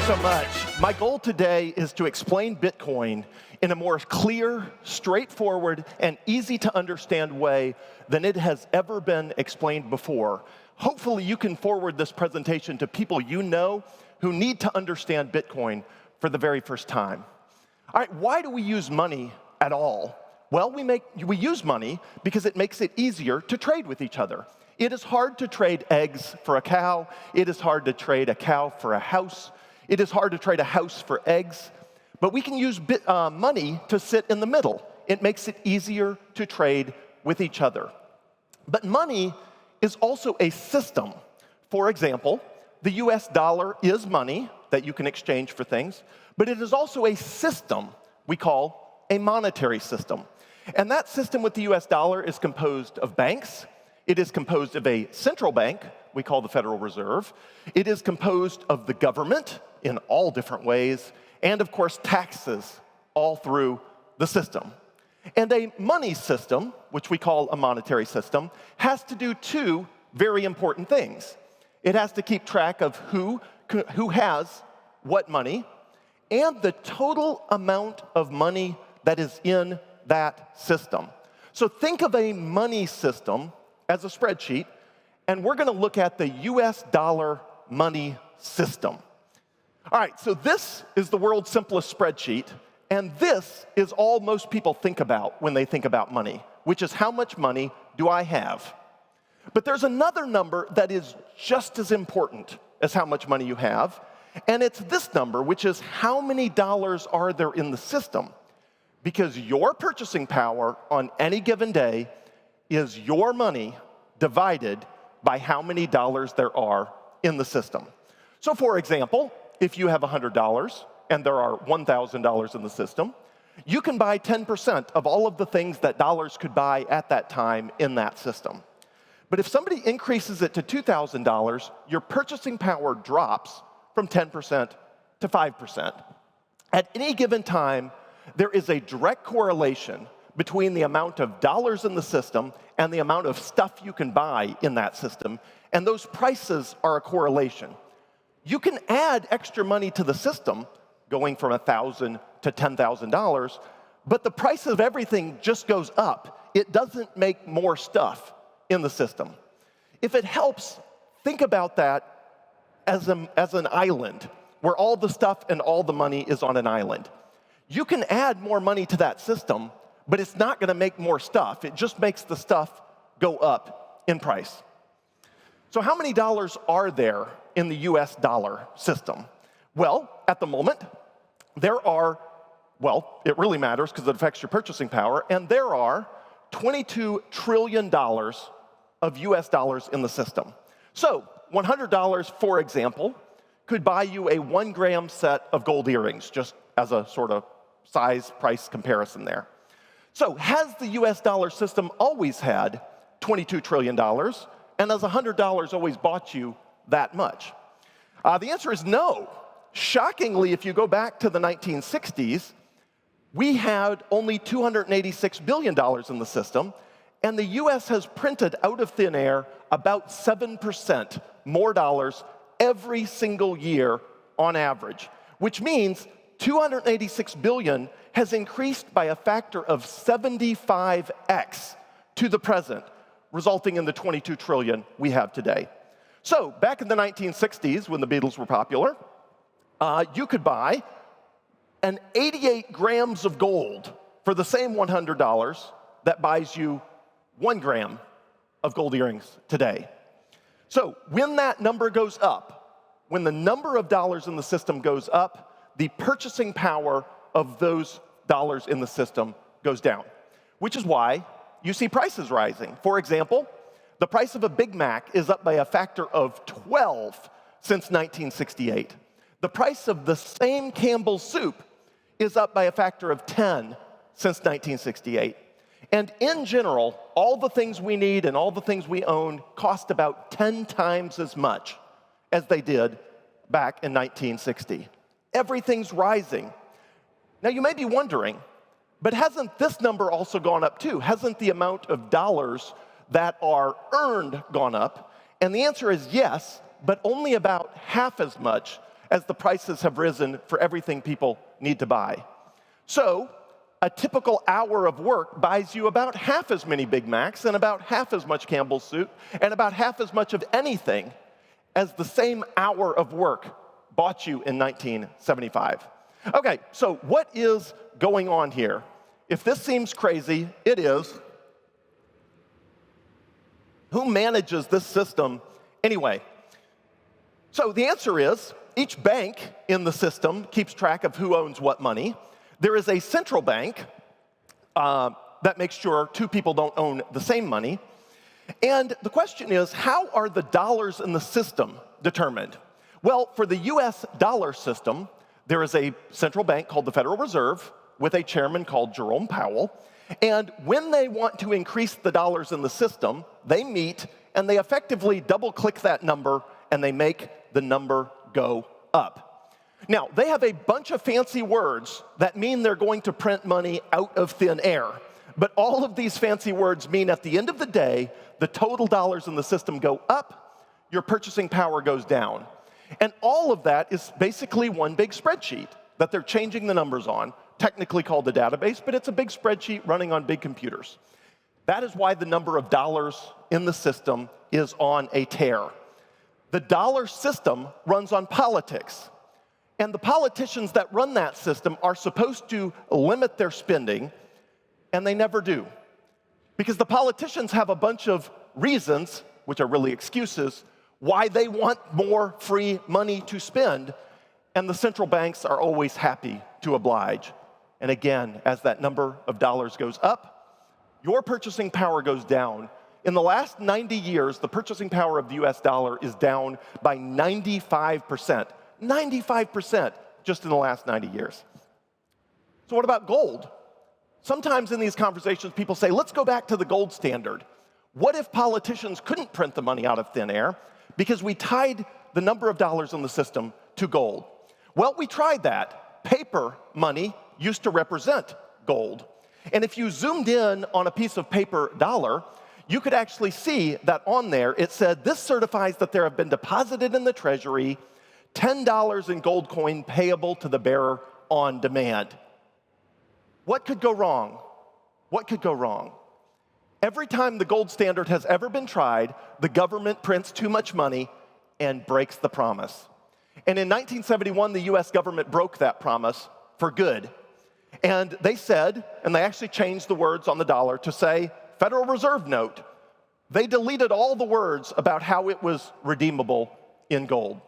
so much. My goal today is to explain Bitcoin in a more clear, straightforward, and easy to understand way than it has ever been explained before. Hopefully you can forward this presentation to people you know who need to understand Bitcoin for the very first time. All right, why do we use money at all? Well, we use money because it makes it easier to trade with each other. It is hard to trade eggs for a cow. It is hard to trade a cow for a house. It is hard to trade a house for eggs. But we can use money to sit in the middle. It makes it easier to trade with each other. But money is also a system. For example, the US dollar is money that you can exchange for things, but it is also a system we call a monetary system. And that system with the US dollar is composed of banks. It is composed of a central bank, we call the Federal Reserve. It is composed of the government in all different ways, and of course taxes all through the system. And a money system, which we call a monetary system, has to do two very important things. It has to keep track of who has what money and the total amount of money that is in that system. So think of a money system as a spreadsheet, and we're going to look at the US dollar money system. All right, so this is the world's simplest spreadsheet, and this is all most people think about when they think about money, which is how much money do I have? But there's another number that is just as important as how much money you have, and it's this number, which is how many dollars are there in the system? Because your purchasing power on any given day is your money divided by how many dollars there are in the system. So for example, if you have $100 and there are $1,000 in the system, you can buy 10% of all of the things that dollars could buy at that time in that system. But if somebody increases it to $2,000, your purchasing power drops from 10% to 5%. At any given time, there is a direct correlation between the amount of dollars in the system and the amount of stuff you can buy in that system, and those prices are a correlation. You can add extra money to the system, going from $1,000 to $10,000, but the price of everything just goes up. It doesn't make more stuff in the system. If it helps, think about that as an island, where all the stuff and all the money is on an island. You can add more money to that system, but it's not going to make more stuff. It just makes the stuff go up in price. So how many dollars are there in the US dollar system? Well, at the moment, there are, well, it really matters because it affects your purchasing power, and there are $22 trillion of US dollars in the system. So $100, for example, could buy you a 1-gram set of gold earrings, just as a sort of size-price comparison there. So has the US dollar system always had $22 trillion, and has $100 always bought you that much? The answer is no. Shockingly, if you go back to the 1960s, we had only $286 billion in the system, and the US has printed out of thin air about 7% more dollars every single year on average, which means 286 billion has increased by a factor of 75x to the present, resulting in the 22 trillion we have today. So back in the 1960s, when the Beatles were popular, you could buy an 88 grams of gold for the same $100 that buys you 1 gram of gold earrings today. So when that number goes up, when the number of dollars in the system goes up, the purchasing power of those dollars in the system goes down, which is why you see prices rising. For example, the price of a Big Mac is up by a factor of 12 since 1968. The price of the same Campbell's soup is up by a factor of 10 since 1968. And in general, all the things we need and all the things we own cost about 10 times as much as they did back in 1960. Everything's rising. Now, you may be wondering, but hasn't this number also gone up too? Hasn't the amount of dollars that are earned gone up? And the answer is yes, but only about half as much as the prices have risen for everything people need to buy. So a typical hour of work buys you about half as many Big Macs and about half as much Campbell's soup and about half as much of anything as the same hour of work bought you in 1975. Okay, so what is going on here? If this seems crazy, it is. Who manages this system anyway? So the answer is, each bank in the system keeps track of who owns what money. There is a central bank that makes sure two people don't own the same money. And the question is, how are the dollars in the system determined? Well, for the US dollar system, there is a central bank called the Federal Reserve with a chairman called Jerome Powell. And when they want to increase the dollars in the system, they meet and they effectively double-click that number and they make the number go up. Now, they have a bunch of fancy words that mean they're going to print money out of thin air. But all of these fancy words mean at the end of the day, the total dollars in the system go up, your purchasing power goes down. And all of that is basically one big spreadsheet that they're changing the numbers on, technically called the database, but it's a big spreadsheet running on big computers. That is why the number of dollars in the system is on a tear. The dollar system runs on politics. And the politicians that run that system are supposed to limit their spending, and they never do. Because the politicians have a bunch of reasons, which are really excuses, why they want more free money to spend, and the central banks are always happy to oblige. And again, as that number of dollars goes up, your purchasing power goes down. In the last 90 years, the purchasing power of the US dollar is down by 95%. 95% just in the last 90 years. So what about gold? Sometimes in these conversations, people say, let's go back to the gold standard. What if politicians couldn't print the money out of thin air because we tied the number of dollars in the system to gold? Well, we tried that. Paper money used to represent gold. And if you zoomed in on a piece of paper dollar, you could actually see that on there it said, this certifies that there have been deposited in the treasury $10 in gold coin payable to the bearer on demand. What could go wrong? What could go wrong? Every time the gold standard has ever been tried, the government prints too much money and breaks the promise. And in 1971, the US government broke that promise for good. And they said, and they actually changed the words on the dollar to say Federal Reserve note. They deleted all the words about how it was redeemable in gold.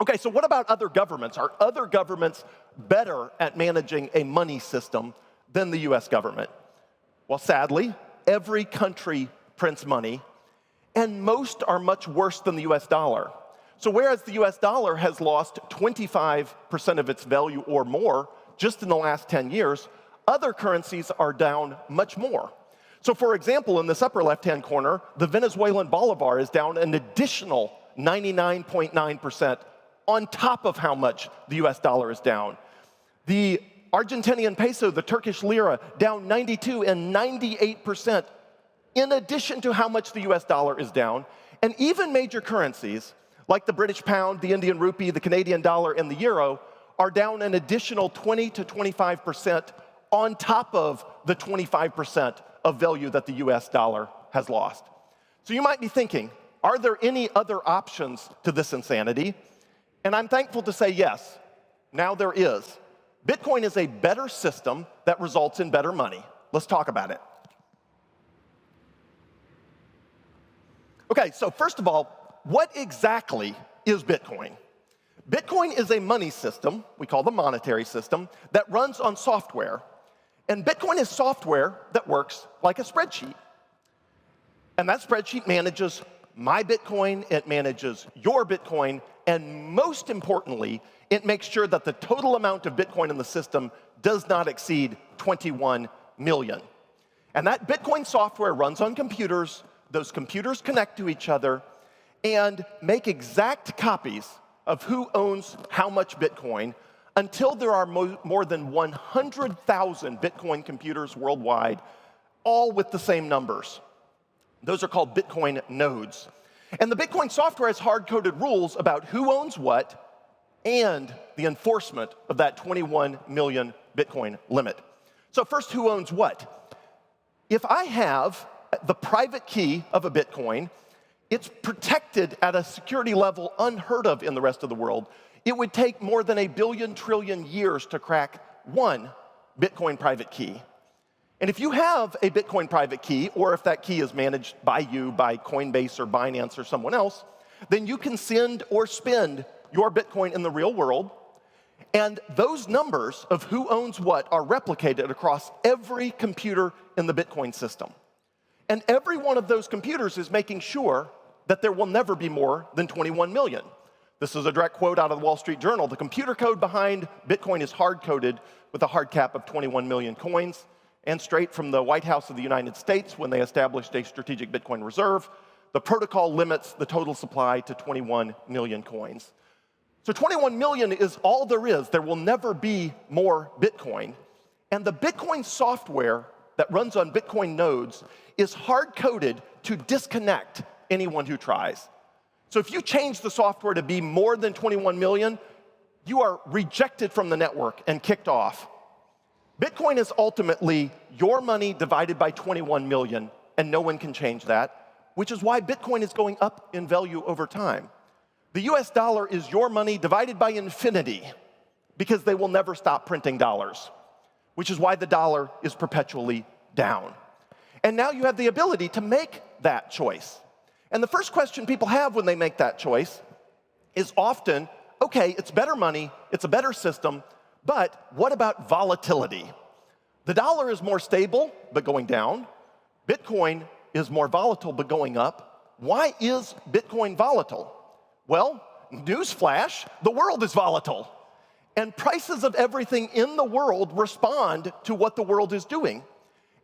Okay, so what about other governments? Are other governments better at managing a money system than the US government? Well, sadly, every country prints money, and most are much worse than the US dollar. So whereas the US dollar has lost 25% of its value or more just in the last 10 years, other currencies are down much more. So for example, in this upper left-hand corner, the Venezuelan bolivar is down an additional 99.9% on top of how much the US dollar is down. The Argentinian peso, the Turkish lira, down 92 and 98% in addition to how much the US dollar is down. And even major currencies like the British pound, the Indian rupee, the Canadian dollar, and the euro are down an additional 20 to 25% on top of the 25% of value that the US dollar has lost. So you might be thinking, are there any other options to this insanity? And I'm thankful to say yes, now there is. Bitcoin is a better system that results in better money. Let's talk about it. Okay, so first of all, what exactly is Bitcoin? Bitcoin is a money system, we call the monetary system, that runs on software. And Bitcoin is software that works like a spreadsheet. And that spreadsheet manages my Bitcoin, it manages your Bitcoin, and most importantly, it makes sure that the total amount of Bitcoin in the system does not exceed 21 million. And that Bitcoin software runs on computers, those computers connect to each other, and make exact copies of who owns how much Bitcoin until there are more than 100,000 Bitcoin computers worldwide, all with the same numbers. Those are called Bitcoin nodes. And the Bitcoin software has hard-coded rules about who owns what, and the enforcement of that 21 million Bitcoin limit. So first, who owns what? If I have the private key of a Bitcoin, it's protected at a security level unheard of in the rest of the world. It would take more than 1 billion trillion years to crack one Bitcoin private key. And if you have a Bitcoin private key, or if that key is managed by you, by Coinbase or Binance or someone else, then you can send or spend your Bitcoin in the real world. And those numbers of who owns what are replicated across every computer in the Bitcoin system. And every one of those computers is making sure that there will never be more than 21 million. This is a direct quote out of the Wall Street Journal. The computer code behind Bitcoin is hard-coded with a hard cap of 21 million coins. And straight from the White House of the United States, when they established a strategic Bitcoin reserve, the protocol limits the total supply to 21 million coins. So 21 million is all there is. There will never be more Bitcoin. And the Bitcoin software that runs on Bitcoin nodes is hard-coded to disconnect anyone who tries. So if you change the software to be more than 21 million, you are rejected from the network and kicked off. Bitcoin is ultimately your money divided by 21 million, and no one can change that, which is why Bitcoin is going up in value over time. The US dollar is your money divided by infinity, because they will never stop printing dollars, which is why the dollar is perpetually down. And now you have the ability to make that choice. And the first question people have when they make that choice is often, okay, it's better money, it's a better system, but what about volatility? The dollar is more stable, but going down. Bitcoin is more volatile, but going up. Why is Bitcoin volatile? Well, newsflash, the world is volatile. And prices of everything in the world respond to what the world is doing.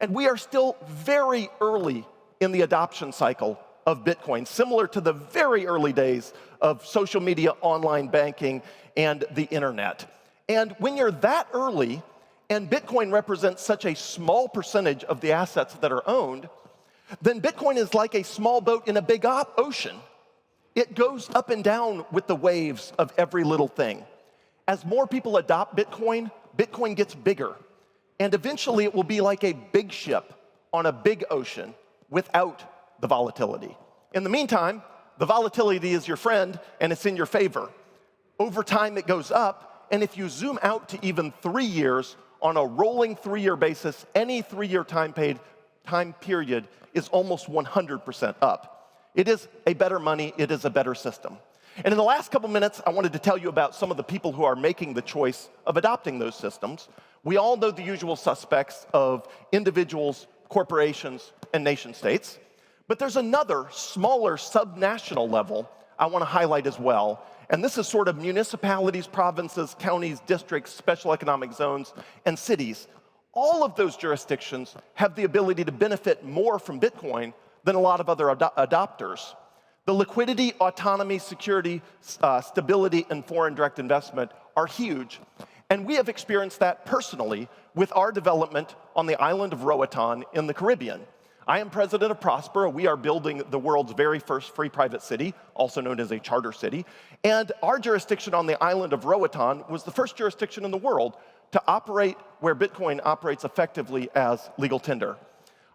And we are still very early in the adoption cycle of Bitcoin, similar to the very early days of social media, online banking, and the internet. And when you're that early, and Bitcoin represents such a small percentage of the assets that are owned, then Bitcoin is like a small boat in a big ocean. It goes up and down with the waves of every little thing. As more people adopt Bitcoin, Bitcoin gets bigger. And eventually it will be like a big ship on a big ocean without the volatility. In the meantime, the volatility is your friend and it's in your favor. Over time it goes up. And if you zoom out to even 3 years, on a rolling 3-year basis, any 3-year time period is almost 100% up. It is a better money, it is a better system. And in the last couple minutes, I wanted to tell you about some of the people who are making the choice of adopting those systems. We all know the usual suspects of individuals, corporations, and nation states. But there's another, smaller, subnational level I want to highlight as well. And this is sort of municipalities, provinces, counties, districts, special economic zones, and cities. All of those jurisdictions have the ability to benefit more from Bitcoin than a lot of other adopters. The liquidity, autonomy, security, stability, and foreign direct investment are huge. And we have experienced that personally with our development on the island of Roatan in the Caribbean. I am president of Prospera. We are building the world's very first free private city, also known as a charter city. And our jurisdiction on the island of Roatan was the first jurisdiction in the world to operate where Bitcoin operates effectively as legal tender.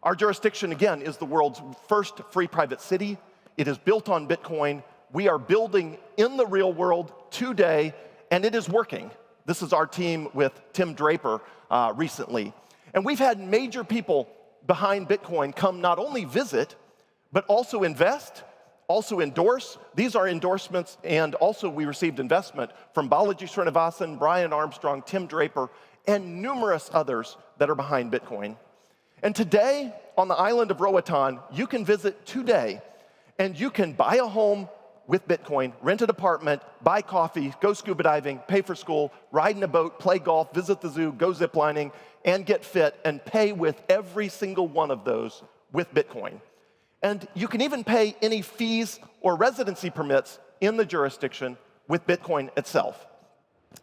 Our jurisdiction, again, is the world's first free private city. It is built on Bitcoin. We are building in the real world today, and it is working. This is our team with Tim Draper recently. And we've had major people behind Bitcoin come not only visit, but also invest, also endorse. These are endorsements, and also we received investment from Balaji Srinivasan, Brian Armstrong, Tim Draper, and numerous others that are behind Bitcoin. And today, on the island of Roatan, you can visit today, and you can buy a home with Bitcoin, rent an apartment, buy coffee, go scuba diving, pay for school, ride in a boat, play golf, visit the zoo, go ziplining, and get fit, and pay with every single one of those with Bitcoin. And you can even pay any fees or residency permits in the jurisdiction with Bitcoin itself.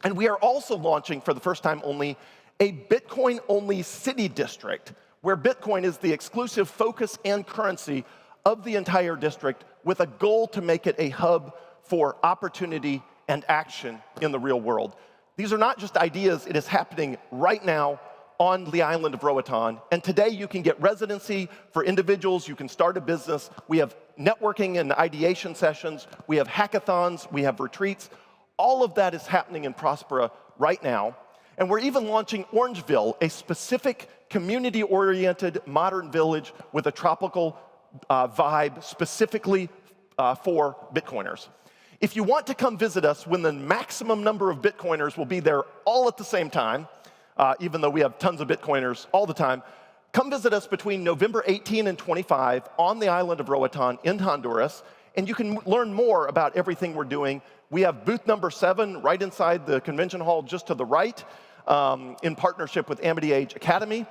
And we are also launching, for the first time only, a Bitcoin-only city district, where Bitcoin is the exclusive focus and currency of the entire district, with a goal to make it a hub for opportunity and action in the real world. These are not just ideas, it is happening right now on the island of Roatan. And today you can get residency for individuals, you can start a business. We have networking and ideation sessions, we have hackathons, we have retreats. All of that is happening in Prospera right now. And we're even launching Orangeville, a specific community-oriented modern village with a tropical vibe specifically for Bitcoiners. If you want to come visit us when the maximum number of Bitcoiners will be there all at the same time, even though we have tons of Bitcoiners all the time, come visit us between November 18 and 25 on the island of Roatan in Honduras, and you can learn more about everything we're doing. We have booth number 7 right inside the convention hall just to the right, in partnership with Amity Age Academy.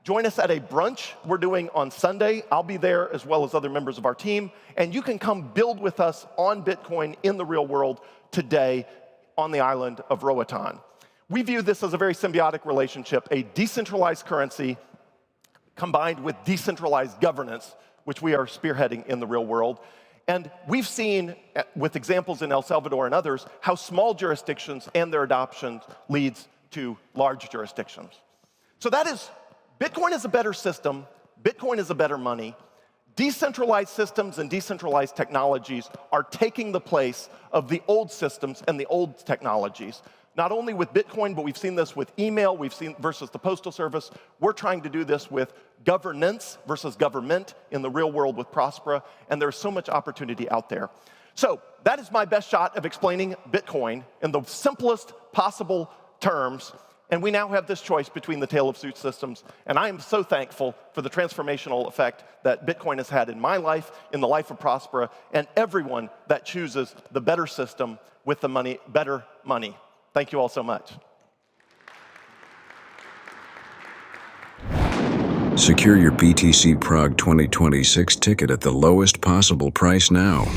Join us at a brunch we're doing on Sunday. I'll be there as well as other members of our team. And you can come build with us on Bitcoin in the real world today on the island of Roatan. We view this as a very symbiotic relationship, a decentralized currency combined with decentralized governance, which we are spearheading in the real world. And we've seen, with examples in El Salvador and others, how small jurisdictions and their adoption leads to large jurisdictions. So that is, Bitcoin is a better system, Bitcoin is a better money. Decentralized systems and decentralized technologies are taking the place of the old systems and the old technologies. Not only with Bitcoin, but we've seen this with email, we've seen versus the Postal Service. We're trying to do this with governance versus government in the real world with Prospera, and there's so much opportunity out there. So that is my best shot of explaining Bitcoin in the simplest possible terms, and we now have this choice between the Tale of Two Systems, and I am so thankful for the transformational effect that Bitcoin has had in my life, in the life of Prospera, and everyone that chooses the better system with the money, better money. Thank you all so much. Secure your BTC Prague 2026 ticket at the lowest possible price now.